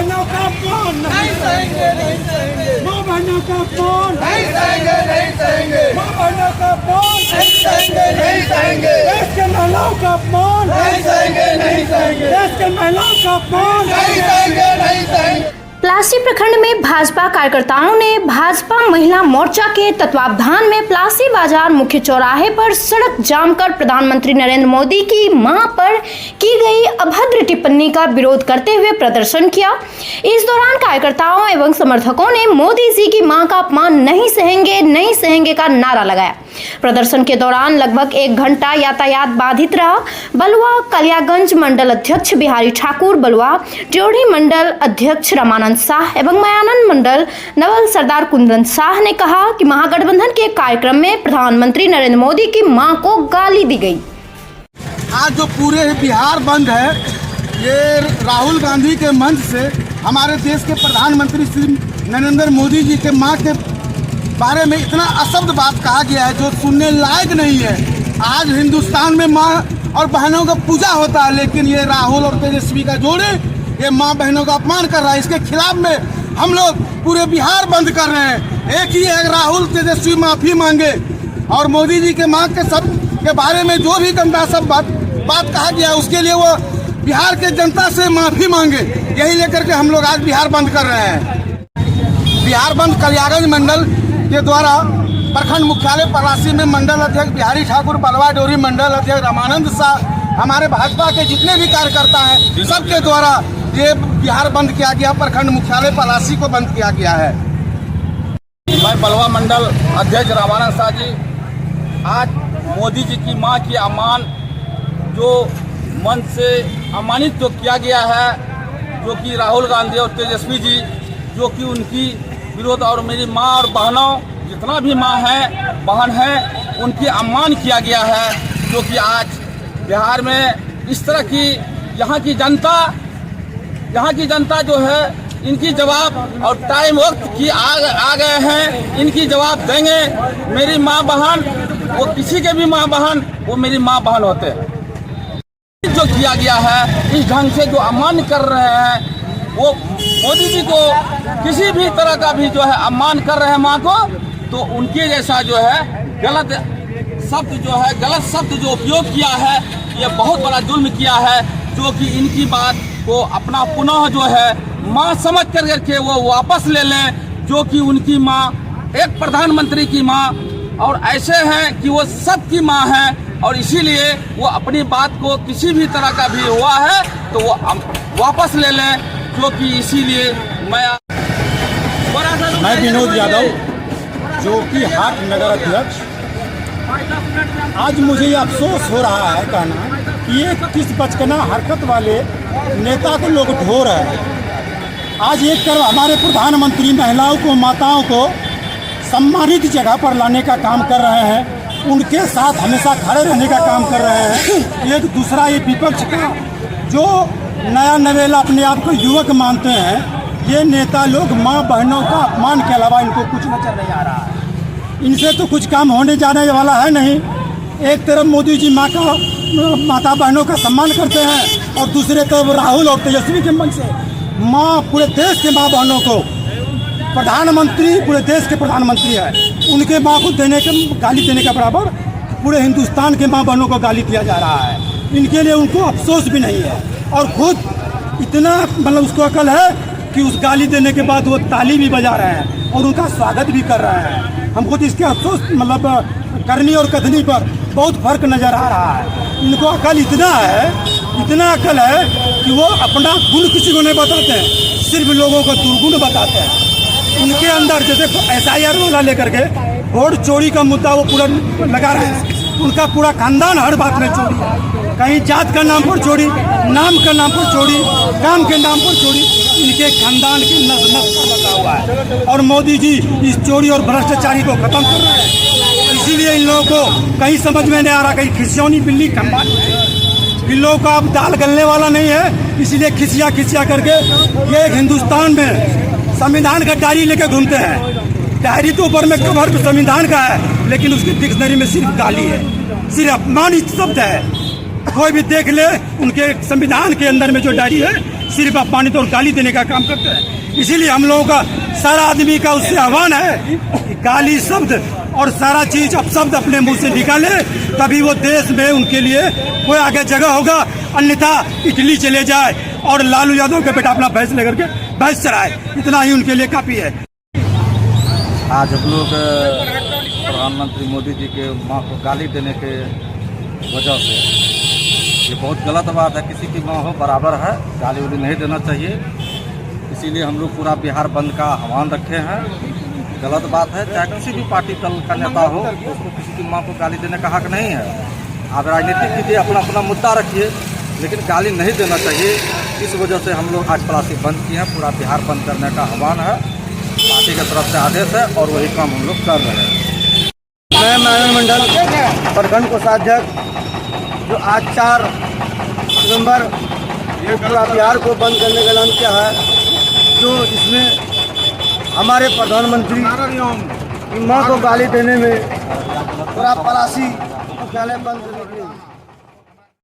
बहनों का अपमान नहीं सहेंगे, नहीं सहेंगे, माँ बहनों का अपमान नहीं सहेंगे, नहीं सहेंगे, माँ बहनों का अपमान नहीं सहेंगे, नहीं सहेंगे, देश के महिलाओं का अपमान नहीं सहेंगे, नहीं सहेंगे, देश के महिलाओं का अपमान नहीं सहेंगे, नहीं सहेंगे। प्लासी प्रखंड में भाजपा कार्यकर्ताओं ने भाजपा महिला मोर्चा के तत्वावधान में प्लासी बाजार मुख्य चौराहे पर सड़क जाम कर प्रधानमंत्री नरेंद्र मोदी की मां पर की गई अभद्र टिप्पणी का विरोध करते हुए प्रदर्शन किया। इस दौरान कार्यकर्ताओं एवं समर्थकों ने मोदी जी की मां का अपमान नहीं सहेंगे का नारा लगाया। प्रदर्शन के दौरान लगभग 1 घंटा यातायात बाधित रहा। बलुआ कलियागंज मंडल अध्यक्ष बिहारी ठाकुर, बलुआ ड्योढ़ी मंडल अध्यक्ष रमानंद शाह एवं मयानंद मंडल नवल सरदार कुंदन शाह ने कहा कि महागठबंधन के कार्यक्रम में प्रधानमंत्री नरेंद्र मोदी की मां को गाली दी गई। आज जो पूरे बिहार बंद है, ये राहुल गांधी के मंच से हमारे देश के प्रधानमंत्री श्री नरेंद्र मोदी जी के मां के बारे में इतना अशब्द बात कहा गया है जो सुनने लायक नहीं है। आज हिंदुस्तान में माँ और बहनों का पूजा होता है, लेकिन ये राहुल और तेजस्वी का जोड़े ये माँ बहनों का अपमान कर रहा है। इसके खिलाफ में हम लोग पूरे बिहार बंद कर रहे हैं। एक ही है, राहुल तेजस्वी माफ़ी मांगे और मोदी जी के माँ के सब के बारे में जो भी गंदा सब बात कहा गया उसके लिए वो बिहार के जनता से माफ़ी मांगे। यही लेकर के हम लोग आज बिहार बंद कर रहे हैं। बिहार बंद कलियागंज मंडल के द्वारा प्रखंड मुख्यालय पलासी में मंडल अध्यक्ष बिहारी ठाकुर, बलवा ड्योढ़ी मंडल अध्यक्ष रमानंद शाह, हमारे भाजपा के जितने भी कार्यकर्ता हैं सबके द्वारा ये बिहार बंद किया गया। प्रखंड मुख्यालय पलासी को बंद किया गया है। मैं बलवा मंडल अध्यक्ष रमानंद शाह जी, आज मोदी जी की मां की अम्मान जो मंच से सम्मानित तो किया गया है, जो कि राहुल गांधी और तेजस्वी जी जो कि उनकी विरोध और मेरी माँ और बहनों जितना भी माँ है बहन है उनकी सम्मान किया गया है। जो कि आज बिहार में इस तरह की यहाँ की जनता जो है इनकी जवाब और टाइम वक्त की आ गए हैं, इनकी जवाब देंगे। मेरी माँ बहन वो किसी के भी माँ बहन वो मेरी माँ बहन होते हैं। जो किया गया है इस ढंग से जो सम्मान कर रहे हैं वो मोदी जी को किसी भी तरह का भी जो है सम्मान कर रहे हैं माँ को, तो उनके जैसा जो है गलत शब्द जो उपयोग किया है ये बहुत बड़ा जुल्म किया है। जो कि इनकी बात को अपना पुनः जो है माँ समझ करके वो वापस ले लें। जो कि उनकी माँ एक प्रधानमंत्री की माँ और ऐसे हैं कि वो सबकी माँ है और इसीलिए वो अपनी बात को किसी भी तरह का भी हुआ है तो वो वापस ले लें। जो कि इसीलिए मैं विनोद यादव जो कि हाट नगर अध्यक्ष, आज मुझे अफसोस हो रहा है कहना कि ये किस बचकना हरकत वाले नेता को लोग ढो रहे हैं। आज एक तरफ हमारे प्रधानमंत्री महिलाओं को, माताओं को सम्मानित जगह पर लाने का काम कर रहे हैं, उनके साथ हमेशा खड़े रहने का काम कर रहे हैं। एक दूसरा ये विपक्ष का जो नया नवेला अपने आप को युवक मानते हैं, ये नेता लोग माँ बहनों का अपमान के अलावा इनको कुछ नजर नहीं आ रहा है। इनसे तो कुछ काम होने जाने वाला है नहीं। एक तरफ मोदी जी माता बहनों का सम्मान करते हैं और दूसरे तरफ राहुल और तेजस्वी के मन से माँ, पूरे देश के माँ बहनों को प्रधानमंत्री, पूरे देश के प्रधानमंत्री है, उनके माँ को गाली देने का बराबर पूरे हिंदुस्तान के माँ बहनों को गाली दिया जा रहा है। इनके लिए उनको अफसोस भी नहीं है और खुद इतना मतलब उसको अकल है कि उस गाली देने के बाद वो ताली भी बजा रहे हैं और उनका स्वागत भी कर रहे हैं। हमको तो इसके अफसोस मतलब करनी और कथनी पर बहुत फर्क नज़र आ रहा है। इनको अकल इतना अकल है कि वो अपना गुण किसी को नहीं बताते हैं, सिर्फ लोगों को दुर्गुण बताते हैं। उनके अंदर जैसे SIR वाला लेकर के वोट चोरी का मुद्दा वो पूरा लगा रहे हैं। उनका पूरा खानदान हर बात में चोरी है, कहीं जात का नाम पर चोरी, नाम का नाम पर चोरी, काम के नाम पर चोरी। इनके खानदान की नस लगा हुआ है और मोदी जी इस चोरी और भ्रष्टाचारी को खत्म कर रहे हैं। इसीलिए इन लोगों को कहीं समझ में नहीं आ रहा, कहीं खिसियोनी बिल्ली खंबा। इन लोगों का अब दाल गलने वाला नहीं है, इसीलिए खिसिया करके ये हिंदुस्तान में संविधान का डायरी लेके घूमते हैं। डायरी तो ऊपर में कवर संविधान का है, लेकिन उसकी डिक्शनरी में सिर्फ गाली है, सिर्फ अपमानित शब्द है। कोई भी देख ले उनके संविधान के अंदर में जो डायरी है सिर्फ अपमानित और गाली देने का काम करते हैं। इसीलिए हम लोगों का सारा आदमी का उससे आह्वान है कि गाली शब्द और सारा चीज अपशब्द अपने मुंह से निकाले, तभी वो देश में उनके लिए कोई आगे जगह होगा। अन्यथा इटली चले जाए और लालू यादव के बेटा अपना भैंस लेकर के भैंस चराए, इतना ही उनके लिए काफी है। आज हम लोग प्रधानमंत्री मोदी जी के माँ को गाली देने के वजह से, ये बहुत गलत बात है। किसी की माँ हो बराबर है, गाली उली नहीं देना चाहिए। इसीलिए हम लोग पूरा बिहार बंद का आह्वान रखे हैं। गलत बात है, चाहे किसी भी पार्टी दल का नेता हो, उसको किसी की माँ को गाली देने का हक नहीं है। आप राजनीतिक कीजिए, अपना अपना मुद्दा रखिए, लेकिन गाली नहीं देना चाहिए। इस वजह से हम लोग आज प्लासी बंद किए हैं। पूरा बिहार बंद करने का आह्वान है, पार्टी की तरफ से आदेश है और वही काम हम लोग कर रहे हैं। मैं महानगर मंडल प्रखंड कोषाध्यक्ष जो आज 4 सितंबर पूरा बिहार को बंद करने का ऐलान किया है, जो जिसमें हमारे प्रधानमंत्री की मां को गाली देने में पूरा पलासी मुख्यालय बंद करने के लिए